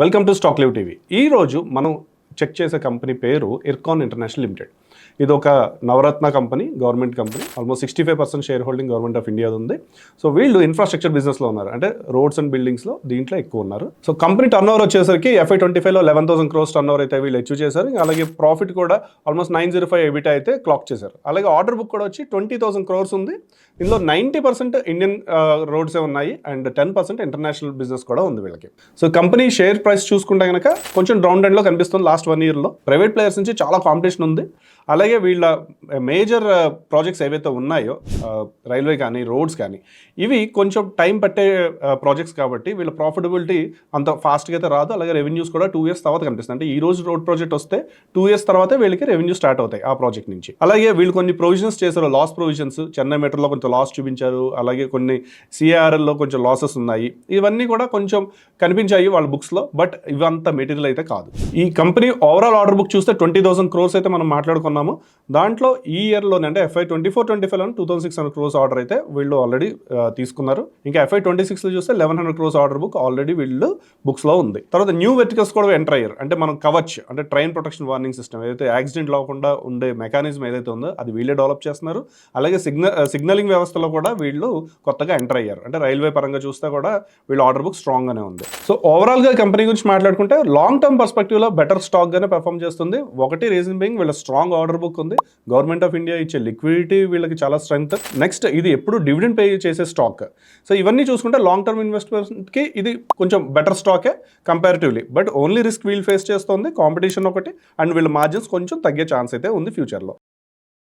Welcome to stock live TV. ఈరోజు మనం check చేసే కంపెనీ పేరు ఇర్కాన్ ఇంటర్నేషనల్ లిమిటెడ్. ఇది ఒక Navratna company, government company. Almost 65% share holding government of India ఉంది. సో వీళ్ళు ఇన్ఫ్రాస్ట్రక్చర్ బిజినెస్లో ఉన్నారు, అంటే రోడ్స్ అండ్ బిల్డింగ్స్లో దీంట్లో ఎక్కువ ఉన్నారు. సో కంపెనీ టర్న్ ఓవర్ వచ్చేసరికి FY25లో 11,000 crores టర్న్ ఓవర్ అయితే వీళ్ళు అచీవ్ చేశారు. అలాగే ప్రాఫిట్ కూడా ఆల్మోస్ట్ 905 EBITDA అయితే క్లాక్ చేశారు. అలాగే ఆర్డర్ బుక్ కూడా వచ్చి 20,000 crores ఉంది. ఇందులో 90% ఇండియన్ రోడ్సే ఉన్నాయి అండ్ 10% ఇంటర్నేషనల్ బిజినెస్ కూడా ఉంది వీళ్ళకి. సో కంపెనీ షేర్ ప్రైస్ చూసుకుంటే కనుక కొంచెం డౌన్ ఎండ్లో కనిపిస్తుంది. లాస్ట్ 1 yearలో ప్రైవేట్ ప్లేయర్స్ నుంచి చాలా కాంపిటీషన్ ఉంది. అలాగే వీళ్ళ మేజర్ ప్రాజెక్ట్స్ ఏవైతే ఉన్నాయో, రైల్వే కానీ రోడ్స్ కానీ, ఇవి కొంచెం టైం పట్టే ప్రాజెక్ట్స్ కాబట్టి వీళ్ళ ప్రాఫిటబిలిటీ అంత ఫాస్ట్గా అయితే రాదు. అలాగే రెవెన్యూస్ కూడా 2 years తర్వాత కనిపిస్తుంది. అంటే ఈ రోజు రోడ్ ప్రాజెక్ట్ వస్తే 2 years తర్వాతే వీళ్ళకి రెవెన్యూ స్టార్ట్ అవుతాయి ఆ ప్రాజెక్ట్ నుంచి. అలాగే వీళ్ళు కొన్ని ప్రొవిజన్స్ చేశారు, లాస్ ప్రొవిజన్స్. చెన్నై మెట్రోలో కొంచెం లాస్ చూపించారు. అలాగే కొన్ని CARLలో కొంచెం లాసెస్ ఉన్నాయి. ఇవన్నీ కూడా కొంచెం కనిపించాయి వాళ్ళ బుక్స్లో, బట్ ఇవంత మెటీరియల్ అయితే కాదు. ఈ కంపెనీ ఓవరాల్ ఆర్డర్ బుక్ చూస్తే 20,000 crores అయితే మనం మాట్లాడుకున్నాము. దాంట్లో ఈ ఇయర్లోనే అంటే FY24-25లో 2,600 crores ఆర్డర్ అయితే వీళ్ళు ఆల్రెడీ తీసుకున్నారు. ఇంకా FY26లో చూస్తే 1,100 crores ఆర్డర్ బుక్ ఆల్రెడీ వీళ్ళు బుక్స్లో ఉంది. తర్వాత న్యూ వెర్టికల్స్ కూడా ఎంటర్ అయ్యారు. అంటే మనం కవచ్, అంటే ట్రైన్ ప్రొటెక్షన్ వార్నింగ్ సిస్టమ్, ఏదైతే యాక్సిడెంట్ లేకుండా ఉండే మెకానిజం ఏదైతే ఉందో అది వీళ్ళే డెవలప్ చేస్తున్నారు. అలాగే సిగ్నలింగ్ వ్యవస్థలో కూడా వీళ్ళు కొత్తగా ఎంటర్ అయ్యారు. అంటే రైల్వే పరంగా చూస్తే కూడా వీళ్ళ ఆర్డర్ బుక్ స్ట్రాంగ్గానే ఉంది. సో ఓవరాల్గా కంపెనీ గురించి మాట్లాడుకుంటే లాంగ్ టర్మ్ పర్స్పెక్టివ్లో బెటర్ స్టాక్గానే పెర్ఫామ్ చేస్తుంది. ఒకటి రీజన్ బీయింగ్ వీళ్ళ స్ట్రాంగ్ ఆర్డర్ బుక్ ఉంది. గవర్నమెంట్ ఆఫ్ ఇండియా ఇచ్చే లిక్విడిటీ వీళ్ళకి చాలా స్ట్రెంగ్త్. నెక్స్ట్ ఇది ఎప్పుడు డివిడెండ్ పే చేసే స్టాక్. సో ఇవన్నీ చూసుకుంటే లాంగ్ టర్మ్ ఇన్వెస్ట్మెంట్కి ఇది కొంచెం బెటర్ స్టాకే కంపారిటివ్లీ. బట్ ఓన్లీ రిస్క్ వీళ్ళు ఫేస్ చేస్తుంది, కాంపిటీషన్ ఒకటి, అండ్ వీళ్ళ మార్జిన్స్ కొంచెం తగ్గే ఛాన్స్ అయితే ఉంది ఫ్యూచర్లో.